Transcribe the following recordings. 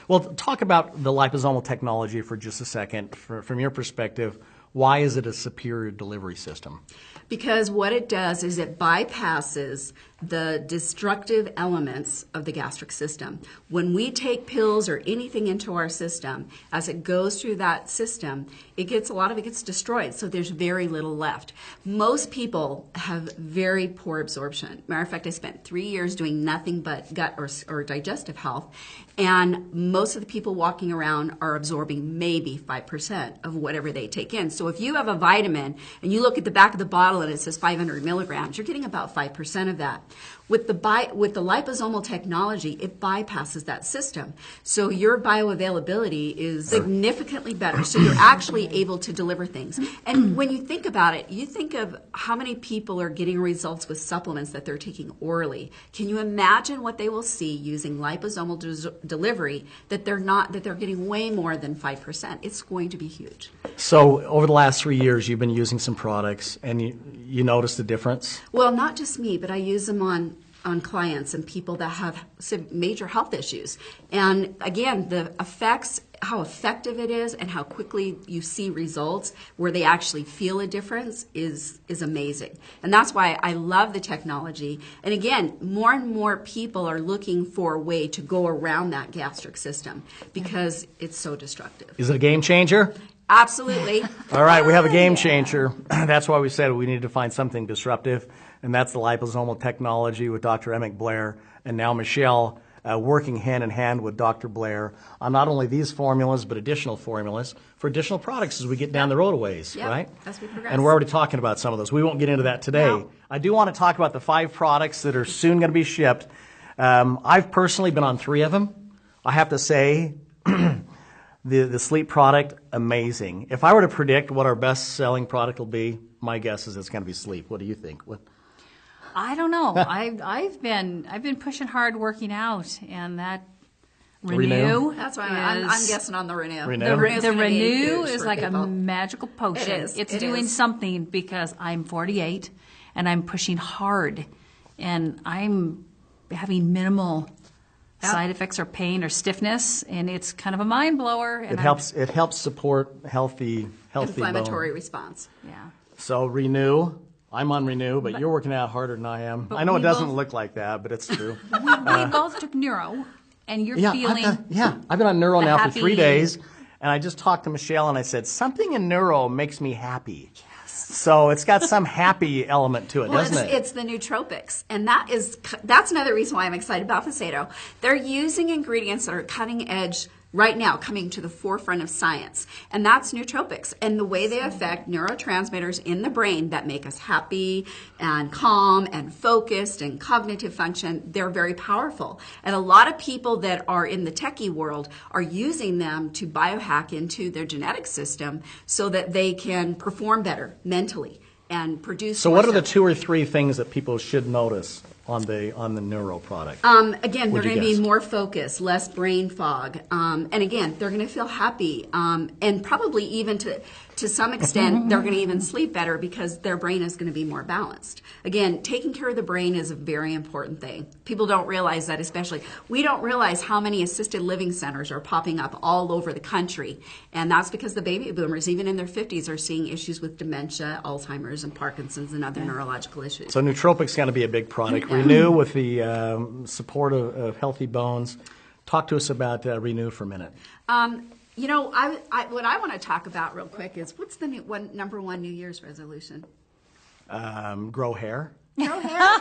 Well, talk about the liposomal technology for just a second. From your perspective, why is it a superior delivery system? Because what it does is it bypasses the destructive elements of the gastric system. When we take pills or anything into our system, as it goes through that system, a lot of it gets destroyed, so there's very little left. Most people have very poor absorption. Matter of fact, I spent 3 years doing nothing but gut or digestive health, and most of the people walking around are absorbing maybe 5% of whatever they take in. So if you have a vitamin and you look at the back of the bottle and it says 500 milligrams, you're getting about 5% of that. With the liposomal technology, it bypasses that system. So your bioavailability is significantly better. So you're actually able to deliver things. And when you think about it, you think of how many people are getting results with supplements that they're taking orally. Can you imagine what they will see using liposomal delivery that they're getting way more than 5%? It's going to be huge. So over the last 3 years, you've been using some products, and you noticed a difference? Well, not just me, but I use them on clients and people that have some major health issues. And again, the effects, how effective it is and how quickly you see results where they actually feel a difference is amazing. And that's why I love the technology. And again, more and more people are looking for a way to go around that gastric system because it's so destructive. Is it a game changer? Absolutely. All right, we have a game changer. That's why we said we needed to find something disruptive, and that's the liposomal technology with Dr. Emmett Blair, and now Michelle working hand in hand with Dr. Blair on not only these formulas, but additional formulas for additional products as we get down the road a ways, right? As we progress. And we're already talking about some of those. We won't get into that today. No. I do want to talk about the 5 products that are soon going to be shipped. I've personally been on 3 of them. I have to say, the sleep product, amazing. If I were to predict what our best-selling product will be, my guess is it's going to be sleep. What do you think? I don't know. I've been pushing hard working out, and that Renew. That's why I'm guessing on the Renew. The Renew is like people. a magical potion. It is. It's doing something because I'm 48 and I'm pushing hard, and I'm having minimal side effects or pain or stiffness, and it's kind of a mind blower. And it helps support healthy inflammatory bone. response. Yeah. So Renew. I'm on Renew, but you're working out harder than I am. I know it doesn't look like that, but it's true. We both took Neuro, and you're feeling I've been on Neuro now for 3 days, happy. and I just talked to Michelle, and I said, something in Neuro makes me happy. So it's got some happy element to it, doesn't it? It's the nootropics, and that's another reason why I'm excited about Vasayo. They're using ingredients that are cutting edge right now, coming to the forefront of science, and that's nootropics and the way they affect neurotransmitters in the brain that make us happy and calm and focused and cognitive function. They're very powerful, and a lot of people that are in the techie world are using them to biohack into their genetic system so that they can perform better mentally and produce. So, what are the 2 or 3 things that people should notice on the Neuro product? Again, they're going to be more focused, less brain fog, and again, they're going to feel happy, and probably even to some extent, they're going to even sleep better because their brain is going to be more balanced. Again, taking care of the brain is a very important thing. People don't realize that, especially. We don't realize how many assisted living centers are popping up all over the country, and that's because the baby boomers, even in their 50s, are seeing issues with dementia, Alzheimer's, and Parkinson's, and other neurological issues. So Nootropics going to be a big product. Yeah. Renew with the support of healthy bones. Talk to us about Renew for a minute. You know, what I want to talk about real quick is what's the number one New Year's resolution? Grow hair. Grow hair?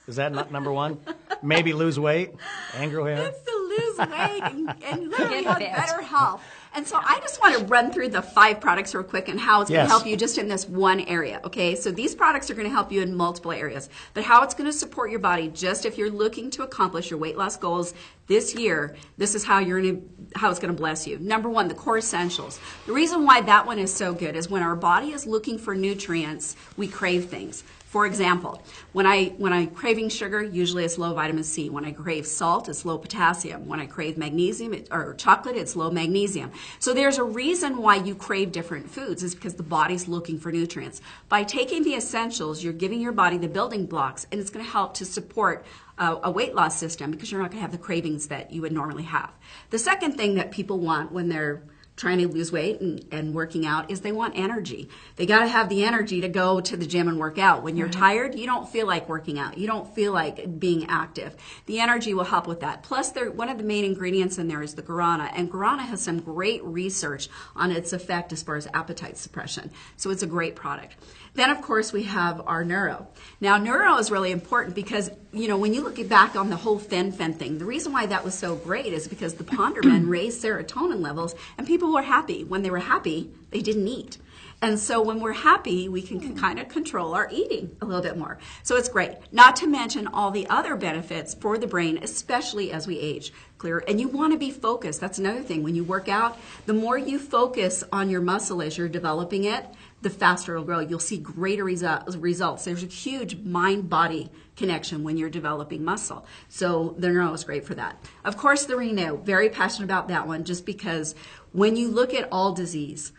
Is that not number one? Maybe lose weight and grow hair? It's to lose weight and literally have better health. And so I just want to run through the 5 products real quick and how it's going to help you just in this one area, okay? So these products are going to help you in multiple areas. But how it's going to support your body, just if you're looking to accomplish your weight loss goals this year, this is how it's going to bless you. Number 1, the core essentials. The reason why that one is so good is when our body is looking for nutrients, we crave things. For example, when I'm craving sugar, usually it's low vitamin C. When I crave salt, it's low potassium. When I crave magnesium or chocolate, it's low magnesium. So there's a reason why you crave different foods. It's because the body's looking for nutrients. By taking the essentials, you're giving your body the building blocks, and it's going to help to support a weight loss system because you're not going to have the cravings that you would normally have. The second thing that people want when they're trying to lose weight and working out is they want energy. They got to have the energy to go to the gym and work out. When you're tired, you don't feel like working out. You don't feel like being active. The energy will help with that. Plus, one of the main ingredients in there is the guarana, and guarana has some great research on its effect as far as appetite suppression. So it's a great product. Then, of course, we have our neuro. Now, neuro is really important because, when you look back on the whole fen-phen thing, the reason why that was so great is because the Pondermen raised serotonin levels, and people were happy. When they were happy, they didn't eat. And so when we're happy, we can kind of control our eating a little bit more. So it's great. Not to mention all the other benefits for the brain, especially as we age. Clear. And you want to be focused. That's another thing. When you work out, the more you focus on your muscle as you're developing it, the faster it'll grow. You'll see greater results. There's a huge mind-body connection when you're developing muscle. So the neuro is great for that. Of course, the Renew, very passionate about that one just because when you look at all disease,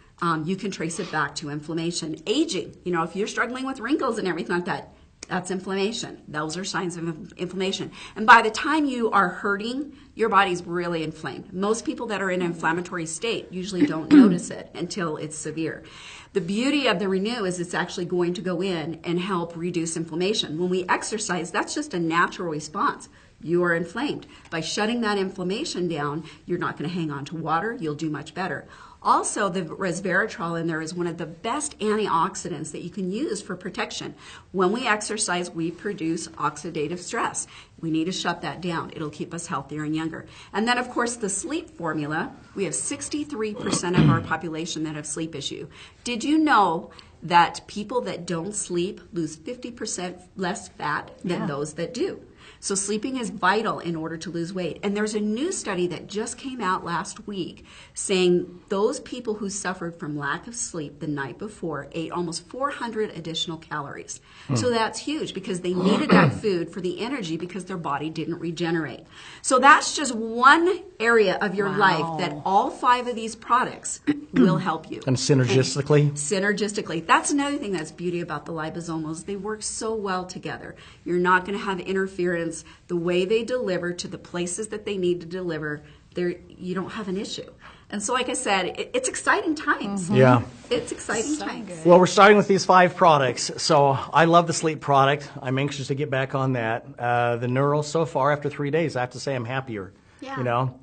you can trace it back to inflammation. Aging, if you're struggling with wrinkles and everything like that, that's inflammation. Those are signs of inflammation. And by the time you are hurting, your body's really inflamed. Most people that are in an inflammatory state usually don't notice it until it's severe. The beauty of the Renew is it's actually going to go in and help reduce inflammation. When we exercise, that's just a natural response. You are inflamed. By shutting that inflammation down, you're not going to hang on to water. You'll do much better. Also, the resveratrol in there is one of the best antioxidants that you can use for protection. When we exercise, we produce oxidative stress. We need to shut that down. It'll keep us healthier and younger. And then, of course, the sleep formula. We have 63% of our population that have sleep issue. Did you know that people that don't sleep lose 50% less fat than those that do? So sleeping is vital in order to lose weight. And there's a new study that just came out last week saying those people who suffered from lack of sleep the night before ate almost 400 additional calories. So that's huge because they needed that food for the energy because their body didn't regenerate. So that's just one area of your life that all 5 of these products will help you. And synergistically? Synergistically. That's another thing that's beauty about the liposomals. They work so well together. You're not going to have interference. The way they deliver to the places that they need to deliver, you don't have an issue. And so, like I said, it's exciting times. Yeah. It's exciting times. good. Well, we're starting with these 5 products. So I love the sleep product. I'm anxious to get back on that. The neuro so far after 3 days, I have to say I'm happier. Yeah.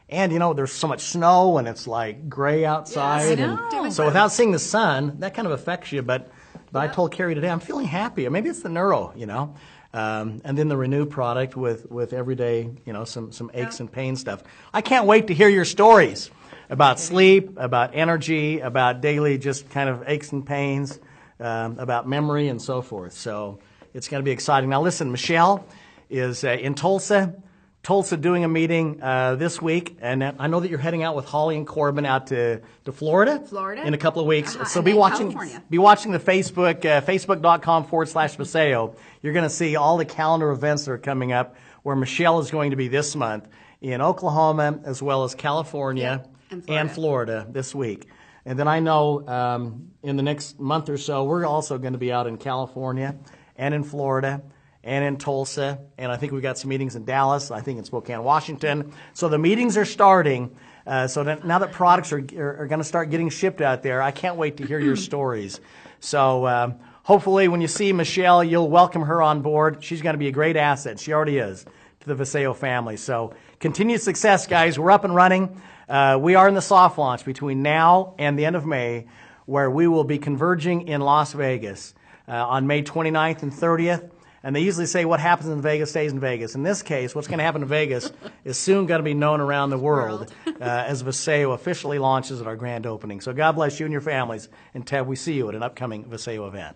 And there's so much snow and it's like gray outside. Yes, I know. So without seeing the sun, that kind of affects you. But I told Karree today, I'm feeling happy. Maybe it's the neuro, And then the Renew product with everyday, some aches and pain stuff. I can't wait to hear your stories about sleep, about energy, about daily just kind of aches and pains, about memory and so forth. So it's going to be exciting. Now listen, Michelle is in Tulsa doing a meeting this week, and I know that you're heading out with Holly and Corbin out to Florida in a couple of weeks. So be watching the Facebook, facebook.com/Vasayo. You're going to see all the calendar events that are coming up where Michelle is going to be this month in Oklahoma as well as California and Florida this week. And then I know in the next month or so, we're also going to be out in California and in Florida and in Tulsa, and I think we've got some meetings in Dallas, I think in Spokane, Washington. So the meetings are starting. So now that products are going to start getting shipped out there, I can't wait to hear your stories. So hopefully when you see Michelle, you'll welcome her on board. She's going to be a great asset. She already is to the Vasayo family. So continued success, guys. We're up and running. We are in the soft launch between now and the end of May, where we will be converging in Las Vegas on May 29th and 30th. And they usually say what happens in Vegas stays in Vegas. In this case, what's going to happen in Vegas is soon going to be known around the world as Vasayo officially launches at our grand opening. So God bless you and your families, and Ted, we see you at an upcoming Vasayo event.